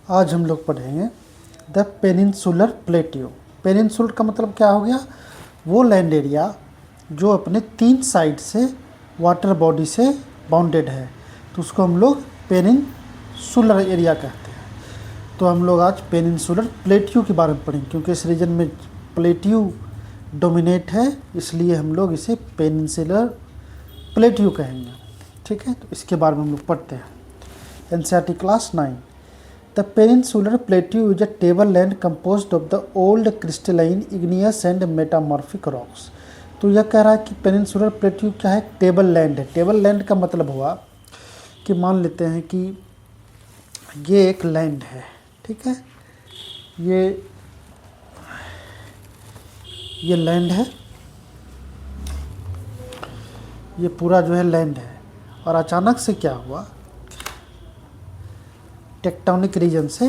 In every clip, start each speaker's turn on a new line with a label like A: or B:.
A: आज हम लोग पढ़ेंगे द पेनिनसुलर प्लेट्यू। पेनिनसुलर का मतलब क्या हो गया? वो लैंड एरिया जो अपने 3 साइड से वाटर बॉडी से बाउंडेड है, तो उसको हम लोग पेनिनसुलर एरिया कहते हैं। तो हम लोग आज पेनिनसुलर प्लेट्यू के बारे में पढ़ेंगे, क्योंकि इस रीजन में प्लेट्यू डोमिनेट है, इसलिए हम लोग इसे पेनिनसुलर प्लेट्यू कहेंगे। ठीक है, तो इसके बारे में हम लोग पढ़ते हैं। NCERT class 9। The peninsular plateau is a tableland composed of the old crystalline, igneous and metamorphic rocks। तो यह कह रहा है कि पेनिनसुलर प्लेट्यू क्या है? टेबल लैंड है। टेबल लैंड का मतलब हुआ कि मान लेते हैं कि ये एक लैंड है, ठीक है, ये लैंड है, ये पूरा जो है लैंड है, और अचानक से क्या हुआ, टेक्टोनिक रीजन से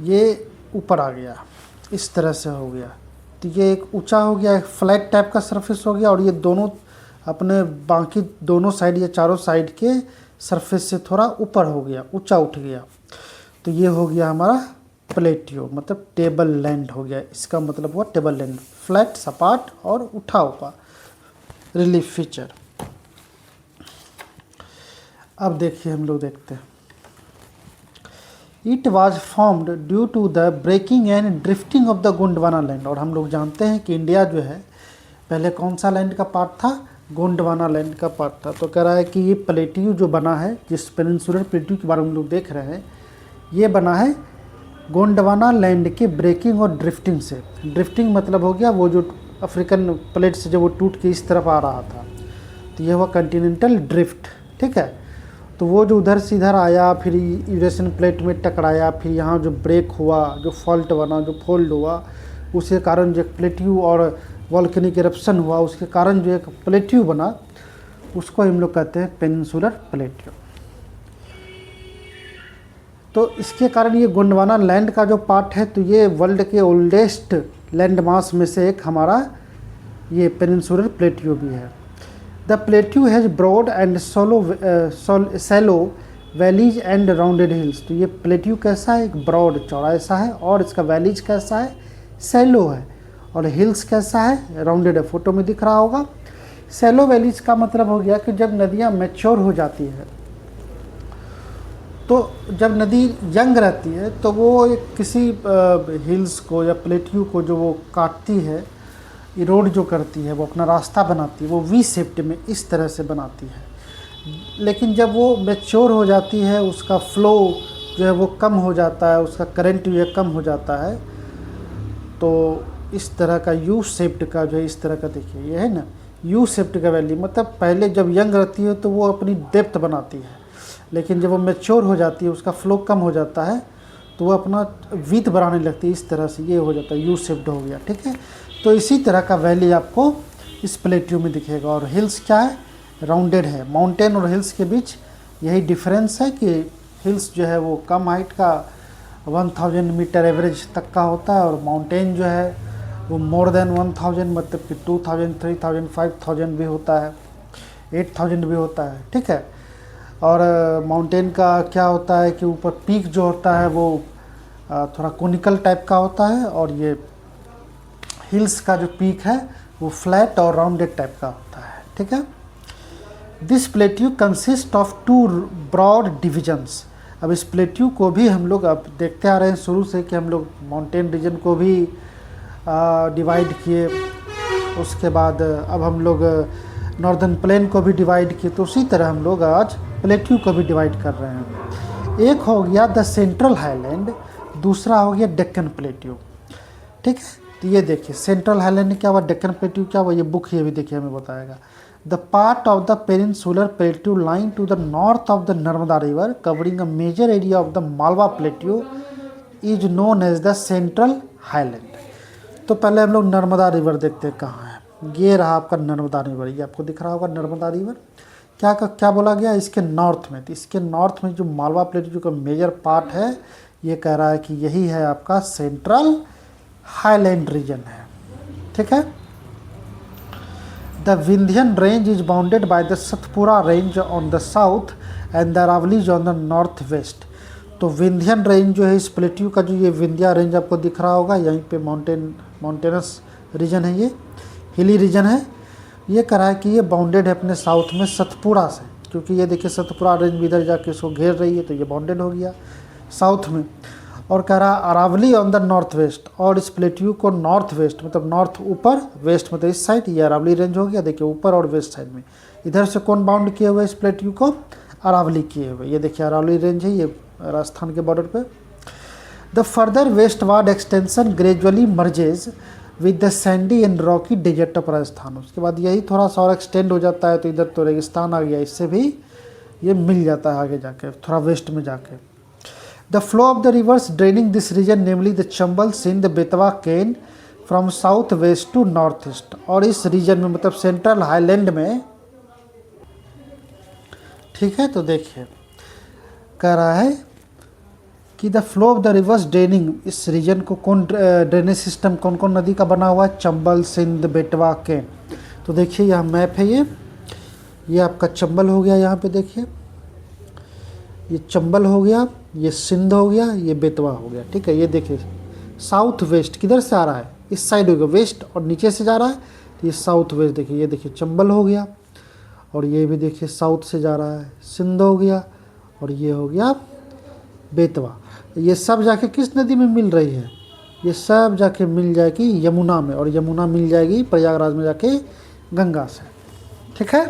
A: ये ऊपर आ गया, इस तरह से हो गया। तो ये एक ऊंचा हो गया, एक फ्लैट टाइप का सरफेस हो गया, और ये दोनों अपने बाकी दोनों साइड या चारों साइड के सरफेस से थोड़ा ऊपर हो गया, ऊंचा उठ गया। तो ये हो गया हमारा प्लेट्यू, मतलब टेबल लैंड हो गया। इसका मतलब हुआ टेबल लैंड, फ्लैट, सपाट और उठा हुआ रिलीफ फीचर। अब देखिए, हम लोग देखते हैं। It was formed due to the breaking and drifting of the Gondwana land. और हम लोग जानते हैं कि इंडिया जो है पहले कौन सा लैंड का पार्ट था? गोंडवाना लैंड का पार्ट था। तो कह रहा है कि ये प्लेट्यू जो बना है, जिस पेनिनसुलर प्लेट्यू के बारे में हम लोग देख रहे हैं, ये बना है गोंडवाना लैंड के ब्रेकिंग और ड्रिफ्टिंग से। ड्रिफ्टिंग मतलब हो गया वो जो अफ्रीकन प्लेट से जब वो टूट के इस तरफ आ रहा था, तो यह हुआ कंटिनेंटल ड्रिफ्ट। ठीक है, तो वो जो उधर से इधर आया, फिर यूरेशियन प्लेट में टकराया, फिर यहाँ जो ब्रेक हुआ, जो फॉल्ट बना, जो फोल्ड हुआ, उसके कारण जो प्लेट्यू और वॉल्केनिक इरप्शन हुआ, उसके कारण जो एक प्लेट्यू बना, उसको हम लोग कहते हैं पेनिनसुलर प्लेट्यू। तो इसके कारण ये गोंडवाना लैंड का जो पार्ट है, तो ये वर्ल्ड के ओल्डेस्ट लैंड मास में से एक हमारा ये पेनिनसुलर प्लेट्यू भी है। The plateau has broad and shallow valleys and rounded hills। तो ये प्लेट्यू कैसा है? एक ब्रॉड, चौड़ा सा है, और इसका वैलीज कैसा है? सैलो है, और हिल्स कैसा है? राउंडेड है। फोटो में दिख रहा होगा। सैलो वैलीज का मतलब हो गया कि जब नदियाँ मैच्योर हो जाती है, तो जब नदी यंग रहती है, तो वो एक किसी हिल्स को या प्लेट्यू को जो वो काटती है, इरोड जो करती है, वो अपना रास्ता बनाती है, वो वी शेप्ड में इस तरह से बनाती है। लेकिन जब वो मैच्योर हो जाती है, उसका फ्लो जो है वो कम हो जाता है, उसका करंट जो है कम हो जाता है, तो इस तरह का यू शेप्ड का जो है, इस तरह का देखिए, ये है ना यू शेप्ड का वैली। मतलब पहले जब यंग रहती है तो वो अपनी डेप्थ बनाती है, लेकिन जब वो मैच्योर हो जाती है, उसका फ्लो कम हो जाता है, तो वो अपना विड्थ बढ़ाने लगती है, इस तरह से ये हो जाता है, यू शेप्ड हो गया। ठीक है, तो इसी तरह का वैली आपको इस प्लेट्यू में दिखेगा। और हिल्स क्या है? राउंडेड है। माउंटेन और हिल्स के बीच यही डिफरेंस है कि हिल्स जो है वो कम हाइट का 1000 मीटर एवरेज तक का होता है, और माउंटेन जो है वो मोर देन 1000, मतलब कि 2000, 3000, 5000 भी होता है, 8000 भी होता है। ठीक है, और माउंटेन का क्या होता है कि ऊपर पीक जो होता है वो थोड़ा कोनिकल टाइप का होता है, और ये हिल्स का जो पीक है वो फ्लैट और राउंडेड टाइप का होता है। ठीक है, this plateau consist of 2 broad divisions. अब इस प्लेट्यू को भी हम लोग अब देखते आ रहे हैं शुरू से कि हम लोग माउंटेन रीजन को भी डिवाइड किए, उसके बाद अब हम लोग नॉर्दर्न प्लेन को भी डिवाइड किए, तो उसी तरह हम लोग आज प्लेट्यू को भी डिवाइड कर रहे हैं। एक हो गया द सेंट्रल हाईलैंड, दूसरा हो गया डेक्कन प्लेट्यू। ठीक है, तो ये देखिए सेंट्रल हाईलैंड क्या हुआ, डेक्कन प्लेट्यू क्या हुआ, ये बुक ये भी देखिए हमें बताएगा। The part of the peninsular plateau lying to the north of the Narmada river covering a major area of the Malwa plateau is known as the central highland. तो पहले हम लोग नर्मदा रिवर देखते हैं कहाँ है। ये रहा आपका नर्मदा रिवर, ये आपको दिख रहा होगा नर्मदा रिवर। क्या बोला गया? इसके नॉर्थ में, तो इसके नॉर्थ में जो मालवा प्लेट्यू का मेजर पार्ट है, ये कह रहा है कि यही है आपका सेंट्रल हाईलैंड रीजन है। ठीक है, the Vindhyan range is bounded by the Satpura range on the south and the Aravallis on the north waste. तो विंध्यन रेंज जो है इस प्लेट्यू का, जो ये विंध्या रेंज आपको दिख रहा होगा, यहीं पे माउंटेनस रीजन है, ये हिली रीजन है। ये कह रहा है कि ये बाउंडेड है अपने साउथ में सतपुड़ा से, क्योंकि ये देखिए सतपुड़ा रेंज भी इधर जाके इसको घेर रही है, तो ये बाउंडेड हो गया साउथ में। और कह रहा Aravali on the north west, और इस प्लेट्यू को नॉर्थ वेस्ट मतलब नॉर्थ ऊपर, वेस्ट मतलब इस साइड, ये अरावली रेंज हो गया। देखिए ऊपर और वेस्ट साइड में इधर से कौन बाउंड किए हुए इस प्लेट्यू को, अरावली किए हुए। ये देखिए अरावली रेंज है, ये राजस्थान के बॉर्डर पे। The further westward extension gradually merges with the sandy and rocky desert of Rajasthan. उसके बाद यही थोड़ा सा और एक्सटेंड हो जाता है, तो इधर तो रेगिस्तान आ गया, इससे भी ये मिल जाता है आगे जाके थोड़ा वेस्ट में जाके। The flow of the rivers draining this region namely the Chambal Sindh Betwa Ken from south west to north east. और इस रीजन में मतलब सेंट्रल हाईलैंड में, ठीक है, तो देखिए कह रहा है कि the flow of the rivers draining, इस रीजन को कौन ड्रेनेज सिस्टम कौन कौन नदी का बना हुआ है, चंबल सिंध बेतवा केन। तो देखिए यहाँ मैप है, ये आपका चंबल हो गया, यहाँ पे देखिए ये चंबल हो गया, ये सिंध हो गया, ये बेतवा हो गया, ठीक है। ये देखिए साउथ वेस्ट किधर से आ रहा है, इस साइड हो गया वेस्ट, और नीचे से जा रहा है तो ये साउथ वेस्ट। देखिए ये देखिए चंबल हो गया, और ये भी देखिए साउथ से जा रहा है, सिंध हो गया, और ये हो गया बेतवा। ये सब जाके किस नदी में मिल रही है, ये सब जाके मिल जाएगी यमुना में, और यमुना मिल जाएगी प्रयागराज में जाके गंगा से, ठीक है।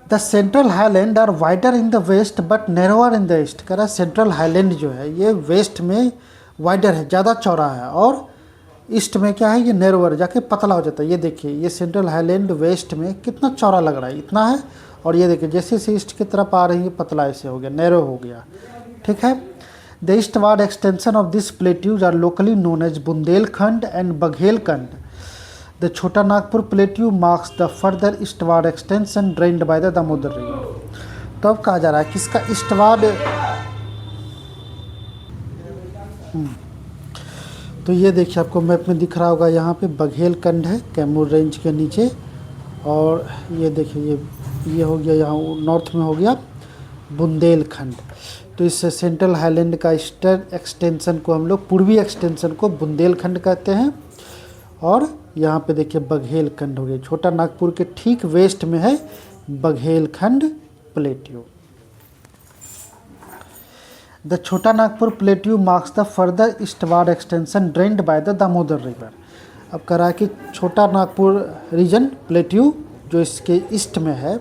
A: The central highland are wider in the west but narrower in the east. कह रहा है सेंट्रल हाईलैंड जो है ये वेस्ट में वाइडर है, ज़्यादा चौड़ा है, और ईस्ट में क्या है, ये नैरोअर जाके पतला हो जाता है। ये देखिए ये सेंट्रल हाईलैंड वेस्ट में कितना चौड़ा लग रहा है, इतना है, और ये देखिए जैसे जैसे ईस्ट की तरफ आ रही है पतला ऐसे हो गया, नैरो हो गया, ठीक है। The eastward extension of this plateaus are locally known as Bundelkhand and Baghelkhand. The Chota Nagpur plateau marks the further eastward extension drained by the Damodar river. तो अब कहा जा रहा है किसका ईस्टवार्ड, तो ये देखिए आपको मैप में दिख रहा होगा, यहाँ पे बघेलखंड है कैमूर रेंज के नीचे, और ये देखिए ये हो गया यहाँ नॉर्थ में हो गया बुंदेलखंड। तो इस सेंट्रल हाईलैंड का ईस्टर्न एक्सटेंशन को हम लोग, पूर्वी एक्सटेंशन को बुंदेलखंड कहते हैं, और यहाँ पे देखिए बघेलखंड हो गया, छोटा नागपुर के ठीक वेस्ट में है Baghelkhand plateau. The Chota Nagpur plateau marks the further eastward extension drained by the Damodar river. अब कह रहा है कि छोटा नागपुर रीजन प्लेट्यू जो इसके ईस्ट में है,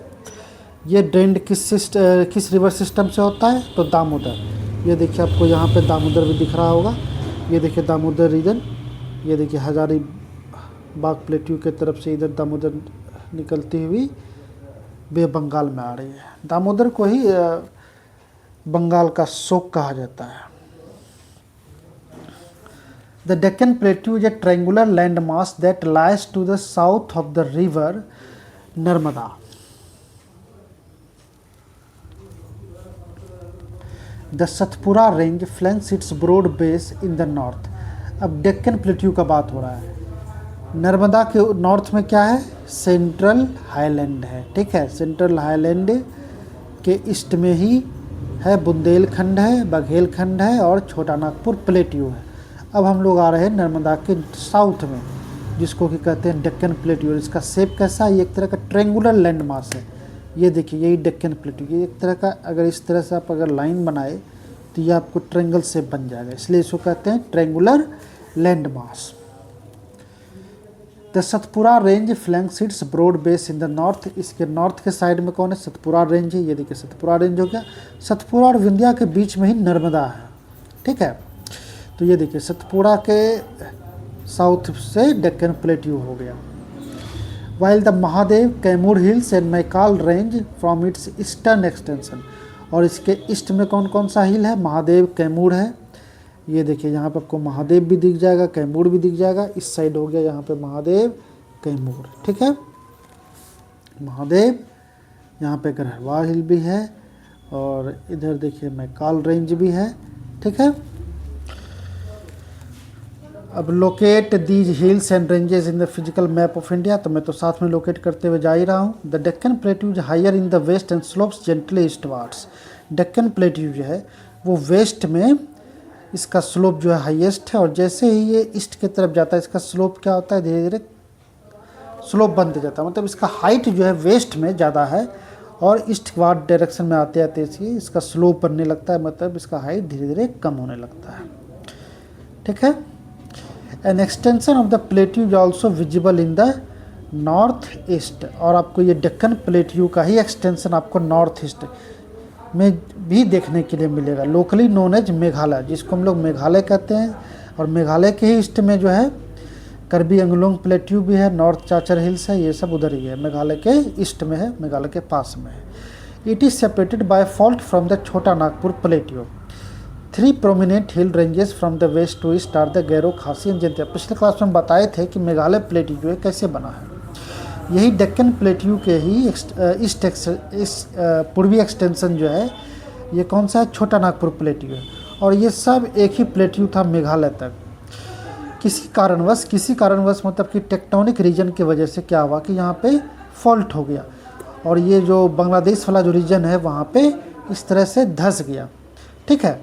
A: ये ड्रेन्ड किस रिवर सिस्टम से होता है, तो दामोदर। ये देखिए आपको यहाँ पे दामोदर भी दिख रहा होगा, ये देखिए दामोदर रीजन, ये देखिए हजारीबाग प्लेट्यू के तरफ से इधर दामोदर निकलती हुई बे बंगाल में आ रही है। दामोदर को ही बंगाल का शोक कहा जाता है। The Deccan plateau is a triangular land mass that lies to the south of the river Narmada. The Satpura range flanks its broad base in the north. अब डेक्कन प्लेट्यू का बात हो रहा है, नर्मदा के नॉर्थ में क्या है, सेंट्रल हाईलैंड है, ठीक है। सेंट्रल हाईलैंड के ईस्ट में ही है बुंदेलखंड है, बघेलखंड है, और छोटा नागपुर प्लेट्यू है। अब हम लोग आ रहे हैं नर्मदा के साउथ में, जिसको कि कहते हैं डेक्कन प्लेट्यू। इसका शेप कैसा है, ये एक तरह का ट्रायंगुलर लैंड मास है। ये देखिए यही डेक्कन प्लेट्यू, ये एक तरह का, अगर इस तरह से आप अगर लाइन बनाए तो ये आपको ट्रायंगल शेप बन जाएगा, इसलिए इसको कहते हैं triangular land mass. The Satpura range flanks its broad base in the north. इसके नॉर्थ के साइड में कौन है, सतपुरा रेंज है। ये देखिए सतपुरा रेंज हो गया, सतपुरा और विंध्या के बीच में ही नर्मदा है, ठीक है। तो ये देखिए सतपुरा के साउथ से डेक्कन प्लेट्यू हो गया। While the Mahadev Kaimur hills and Maikal range from its eastern extension. और इसके ईस्ट में कौन कौन सा हिल है, महादेव कैमूर है। ये देखिए यहाँ पर आपको महादेव भी दिख जाएगा, कैमूर भी दिख जाएगा। इस साइड हो गया यहाँ पे महादेव कैमूर, ठीक है। महादेव, यहाँ पे गढ़वाल हिल भी है, और इधर देखिए मैकाल रेंज भी है, ठीक है। अब locate these hills and ranges in the physical map of India, तो मैं तो साथ में लोकेट करते हुए जा ही रहा हूँ। The Deccan plateau is higher in the west and slopes gently eastwards. Deccan plateau जो है वो वेस्ट में इसका स्लोप जो है हाईएस्ट है, और जैसे ही ये ईस्ट की तरफ जाता है इसका स्लोप क्या होता है, धीरे धीरे स्लोप बनते जाता है। मतलब इसका हाइट जो है वेस्ट में ज़्यादा है और ईस्टवार्ड डायरेक्शन में आते आते इसका स्लोप बनने लगता है, मतलब इसका हाइट धीरे धीरे कम होने लगता है। ठीक है। An extension of the plateau is also visible in the north east, और आपको ये डेक्कन प्लेट्यू का ही एक्सटेंशन आपको नॉर्थ ईस्ट में भी देखने के लिए मिलेगा। लोकली नोन एज मेघालय, जिसको हम लोग मेघालय कहते हैं, और मेघालय के ही ईस्ट में जो है करबी अंगलोंग प्लेट्यू भी है, नॉर्थ चाचर हिल्स है, ये सब उधर ही है, मेघालय के ईस्ट में है, मेघालय के पास में है। It is separated by fault from the Chota Nagpur plateau. 3 prominent hill ranges from the west to east are the Garo, Khasi and Jaintia. पिछले क्लास में हम बताए थे कि मेघालय प्लेट्यू जो है कैसे बना है। यही डेक्कन प्लेट्यू के ही पूर्वी एक्सटेंशन जो है ये कौन सा है, छोटा नागपुर प्लेट्यू है, और ये सब एक ही प्लेट्यू था मेघालय तक। किसी कारणवश मतलब कि टेक्टोनिक रीजन की वजह से क्या हुआ कि यहाँ पे फॉल्ट हो गया, और ये जो बांग्लादेश वाला जो रीजन है वहाँ पे इस तरह से धंस गया। ठीक है।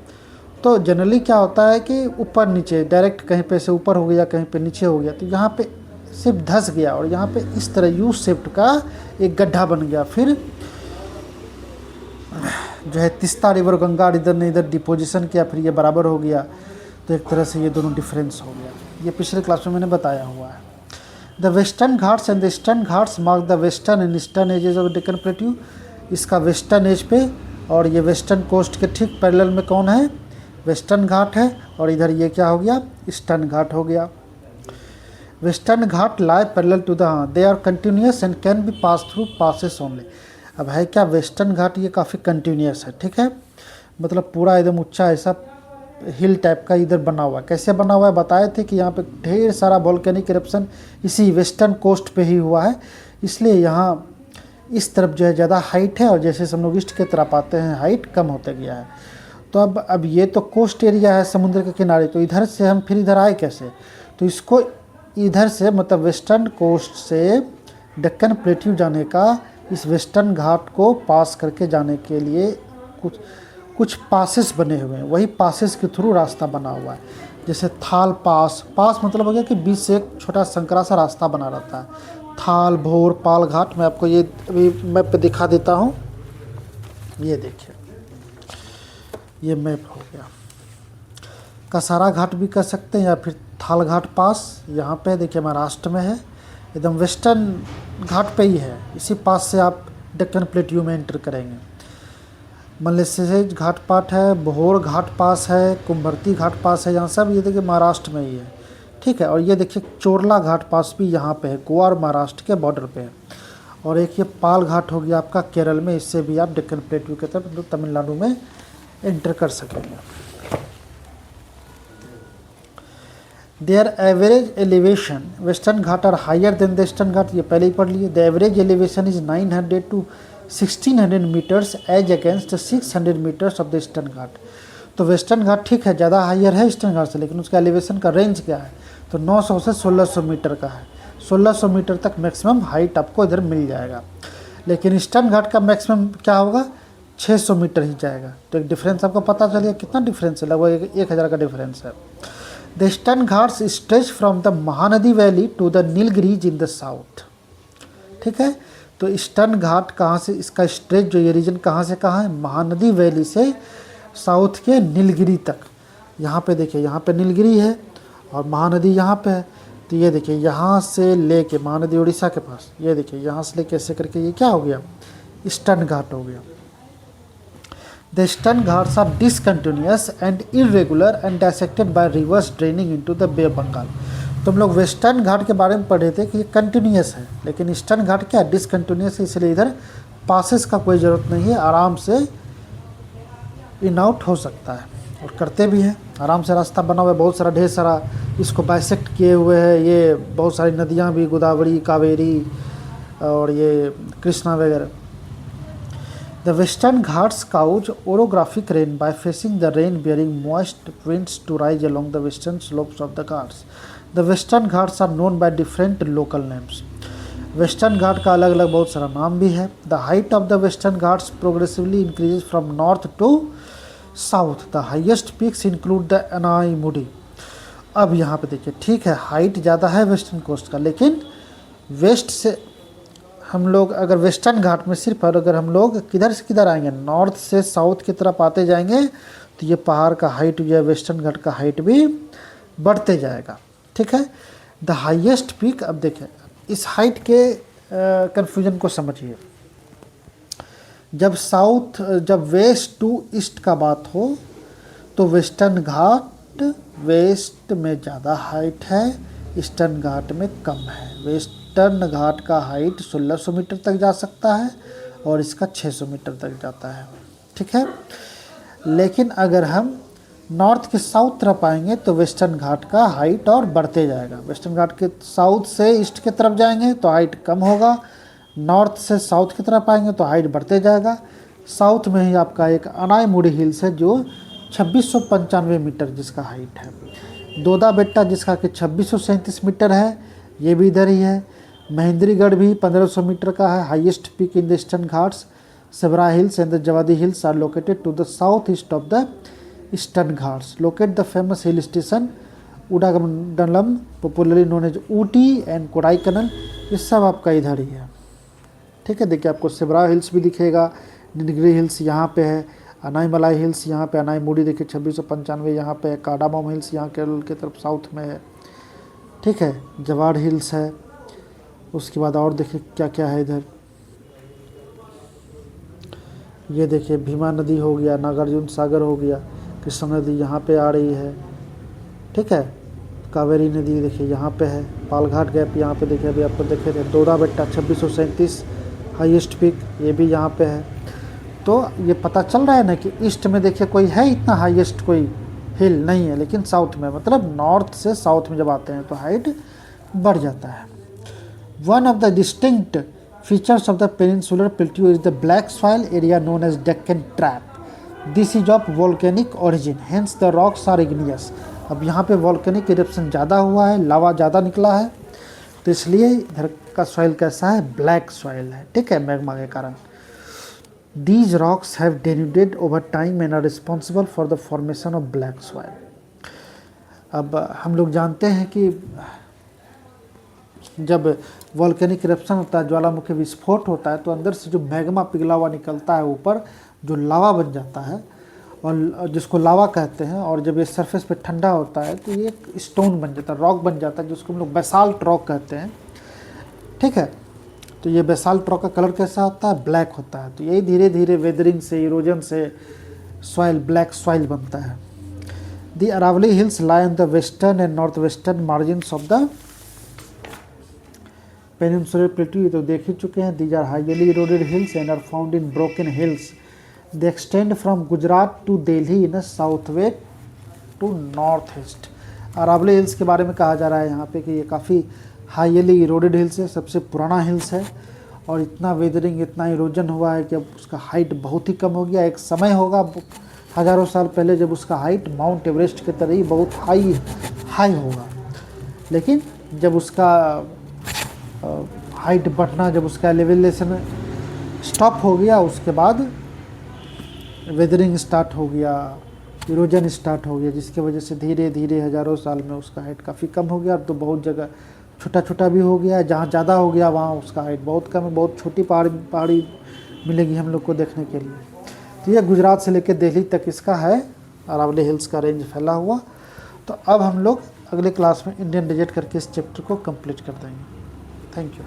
A: तो जनरली क्या होता है कि ऊपर नीचे डायरेक्ट कहीं पे से ऊपर हो गया, कहीं पे नीचे हो गया, तो यहाँ पे सिर्फ धंस गया और यहाँ पे इस तरह यू शेप्ड का एक गड्ढा बन गया। फिर जो है तिस्ता रिवर गंगा इधर ने इधर डिपोजिशन किया, फिर ये बराबर हो गया, तो एक तरह से ये दोनों डिफरेंस हो गया। ये पिछले क्लास में मैंने बताया हुआ है। The western Ghats and the eastern Ghats mark the western and eastern edges of Deccan plateau. इसका वेस्टर्न एज पे और ये वेस्टर्न कोस्ट के ठीक पैरेलल में कौन है, वेस्टर्न घाट है, और इधर ये क्या हो गया, ईस्टर्न घाट हो गया। Western Ghat lie parallel to the, they are continuous and can be pass through passes only. अब है क्या, वेस्टर्न घाट ये काफ़ी कंटिन्यूस है। ठीक है, मतलब पूरा एकदम ऊंचा ऐसा हिल टाइप का इधर बना हुआ है। कैसे बना हुआ है बताए थे कि यहाँ पे ढेर सारा वोल्केनिक इरप्शन इसी वेस्टर्न कोस्ट पे ही हुआ है, इसलिए यहाँ इस तरफ जो है ज़्यादा हाइट है, और जैसे हम लोग ईस्ट की तरफ आते हैं हाइट कम होते गया है। तो अब ये तो कोस्ट एरिया है समुद्र के किनारे, तो इधर से हम फिर इधर आए कैसे, तो इसको इधर से मतलब वेस्टर्न कोस्ट से डेक्कन प्लेट्यू जाने का, इस वेस्टर्न घाट को पास करके जाने के लिए कुछ पासेस बने हुए हैं, वही पासेस के थ्रू रास्ता बना हुआ है। जैसे थाल पास मतलब हो गया कि बीच से एक छोटा संकरा सा रास्ता बना रहता है। थाल, भोर, पाल घाट, मैं आपको ये अभी मैप पे दिखा देता हूँ। ये देखिए, ये मैप हो गया। कसारा घाट भी कर सकते हैं या फिर थाल घाट पास, यहाँ पे देखिए महाराष्ट्र में है, एकदम वेस्टर्न घाट पे ही है। इसी पास से आप डेक्कन प्लेट्यू में एंटर करेंगे। मल्लेश्वर घाट पास है, बोहोर घाट पास है, कुंभरती घाट पास है, यहाँ सब ये देखिए महाराष्ट्र में ही है। ठीक है, और ये देखिए चोरला घाट पास भी यहाँ पे है, गोवा और महाराष्ट्र के बॉर्डर पे है। और एक ये पाल घाट हो गया आपका केरल में, इससे भी आप डेक्कन प्लेट्यू की तरफ तमिलनाडु में एंटर कर सकेंगे। Their average elevation, western Ghat are higher than the eastern Ghat, ये पहले ही पढ़ लिए। The average elevation is 900 to 1600 metres as against 600 metres of the eastern Ghat. तो वेस्टर्न घाट ठीक है ज़्यादा हायर है ईस्टर्न घाट से, लेकिन उसका एलिवेशन का रेंज क्या है, तो 900 से 1600 मीटर का है। 1600 मीटर तक मैक्सिमम हाइट आपको इधर मिल जाएगा, लेकिन ईस्टर्न घाट का मैक्सिमम क्या होगा, 600 मीटर ही जाएगा। तो एक डिफरेंस आपको पता चलिए कितना डिफरेंस है, लगभग 1000 का डिफरेंस है। The eastern Ghats stretch from the Mahanadi valley to the Nilgiris in the south. ठीक है, तो ईस्टर्न घाट कहाँ से, इसका स्ट्रेच जो ये रीजन कहाँ से कहाँ है, महानदी वैली से साउथ के नीलगिरी तक। यहाँ पे देखिए, यहाँ पे नीलगिरी है और महानदी यहाँ पे है। तो ये देखिए यहाँ से लेके महानदी उड़ीसा के पास, ये देखिए यहाँ से लेके ऐसे करके ये क्या हो गया, ईस्टर्न घाट हो गया। The eastern Ghats are discontinuous and irregular and dissected by rivers draining into the bay of Bengal. तो हम लोग वेस्टर्न घाट के बारे में पढ़े थे कि ये कंटिन्यूअस है, लेकिन ईस्टर्न घाट क्या डिसकंटिन्यूअस है, इसलिए इधर पासेस का कोई ज़रूरत नहीं है, आराम से इन आउट हो सकता है और करते भी हैं। आराम से रास्ता बना हुआ है, बहुत सारा ढेर सारा इसको बाइसेक्ट किए हुए हैं। ये बहुत सारी नदियाँ भी, गोदावरी, कावेरी और ये कृष्णा वगैरह। The western Ghats cause orographic rain by facing the rain bearing moist winds to rise along the western slopes of the Ghats. The western Ghats are known by different local names. Western Ghat का अलग अलग बहुत सारा नाम भी है। The height of the western Ghats progressively increases from north to south. The highest peaks include the Anaimudi. अब यहाँ पे देखिए, ठीक है हाइट ज़्यादा है वेस्टर्न कोस्ट का, लेकिन वेस्ट से हम लोग अगर वेस्टर्न घाट में सिर्फ अगर हम लोग किधर से किधर आएंगे, नॉर्थ से साउथ की तरफ आते जाएंगे, तो ये पहाड़ का हाइट जो है वेस्टर्न घाट का हाइट भी बढ़ते जाएगा। ठीक है, द हाईएस्ट पीक। अब देखें इस हाइट के कन्फ्यूजन को समझिए। जब वेस्ट टू ईस्ट का बात हो तो वेस्टर्न घाट वेस्ट में ज़्यादा हाइट है, ईस्टर्न घाट में कम है। वेस्टर्न घाट का हाइट 1600 मीटर तक जा सकता है और इसका 600 मीटर तक जाता है। ठीक है, लेकिन अगर हम नॉर्थ के साउथ तरफ आएंगे तो वेस्टर्न घाट का हाइट और बढ़ते जाएगा। वेस्टर्न घाट के साउथ से ईस्ट की तरफ जाएंगे तो हाइट कम होगा, नॉर्थ से साउथ की तरफ आएंगे तो हाइट बढ़ते जाएगा। साउथ में ही आपका एक अनाईमुडी हिल्स है जो 2695 मीटर जिसका हाइट है। दोदा बेट्टा जिसका कि 2637 मीटर है, ये भी इधर ही है। महेंद्रीगढ़ भी 1500 मीटर का है, highest peak in the eastern Ghats. Shevaroy hills and the Javadi hills are located to the south east of the eastern Ghats. Locate the famous hill station Udagamandalam popularly known as Ooty and Kodaikanal, ये सब आपका इधर ही है। ठीक है, देखिए आपको सेवरा हिल्स भी दिखेगा, नीलगिरी हिल्स यहाँ पे है, अनाईमलाई हिल्स यहाँ पे, अनाईमुडी देखिए 2695 यहाँ पे है, कार्डामम हिल्स यहाँ केरल की तरफ साउथ में है। ठीक है, जवाड़ हिल्स है। उसके बाद और देखिए क्या क्या है इधर, ये देखिए भीमा नदी हो गया, नागार्जुन सागर हो गया, कृष्णा नदी यहाँ पे आ रही है। ठीक है, कावेरी नदी देखिए यहाँ पे है, पालघाट गैप यहाँ पे देखिए अभी आपको देखे थे। दोदा बेट्टा 2637 हाईएस्ट पीक, ये भी यहाँ पे है। तो ये पता चल रहा है ना कि ईस्ट में देखिए कोई है इतना हाईएस्ट कोई हिल नहीं है, लेकिन साउथ में मतलब नॉर्थ से साउथ में जब आते हैं तो हाइट बढ़ जाता है। One of the distinct features of the peninsular plateau is the black soil area known as Deccan trap. This is of volcanic origin, hence the rocks are igneous. अब यहाँ पे वोल्केनिक इरप्शन ज़्यादा हुआ है, लावा ज़्यादा निकला है, तो इसलिए इधर का सॉइल कैसा है, ब्लैक सॉइल है। ठीक है, मैग्मा के कारण। These rocks have denuded over time and are responsible for the formation of black soil. अब हम लोग जानते हैं कि जब वॉल्केनिक इरप्शन होता है, ज्वालामुखी विस्फोट होता है, तो अंदर से जो मैग्मा पिघला हुआ निकलता है ऊपर, जो लावा बन जाता है और जिसको लावा कहते हैं, और जब ये सरफेस पे ठंडा होता है तो ये एक स्टोन बन जाता है, रॉक बन जाता है, जिसको हम लोग बेसाल्ट रॉक कहते हैं। ठीक है, तो ये बेसाल्ट रॉक का कलर कैसा होता है, ब्लैक होता है। तो यही धीरे धीरे वेदरिंग से, इरोजन से सॉइल ब्लैक सॉइल बनता है। The Aravali hills lie on the western and north western margins of the peninsular plateau, तो देख ही चुके हैं। These are highly eroded hills and are found in broken hills. They extend from Gujarat to Delhi in south west to north east. Aravali hills के बारे में कहा जा रहा है यहाँ पे कि ये काफ़ी हाईली इरोडेड हिल्स है, सबसे पुराना हिल्स है, और इतना वेदरिंग, इतना इरोजन हुआ है कि अब उसका हाइट बहुत ही कम हो गया। एक समय होगा हज़ारों साल पहले जब उसका हाइट माउंट एवरेस्ट के तरह ही बहुत हाई होगा, लेकिन जब उसका हाइट बढ़ना, जब उसका एलिवेशन स्टॉप हो गया, उसके बाद वेदरिंग स्टार्ट हो गया, इरोजन स्टार्ट हो गया, जिसकी वजह से धीरे धीरे हज़ारों साल में उसका हाइट काफ़ी कम हो गया। तो बहुत जगह छोटा छोटा भी हो गया है, जहाँ ज़्यादा हो गया वहाँ उसका हाइट बहुत कम है। बहुत छोटी पहाड़ी मिलेगी हम लोग को देखने के लिए। तो ये गुजरात से लेकर दिल्ली तक इसका है, अरावली हिल्स का रेंज फैला हुआ। तो अब हम लोग अगले क्लास में इंडियन डेजर्ट करके इस चैप्टर को कंप्लीट कर देंगे। Thank you.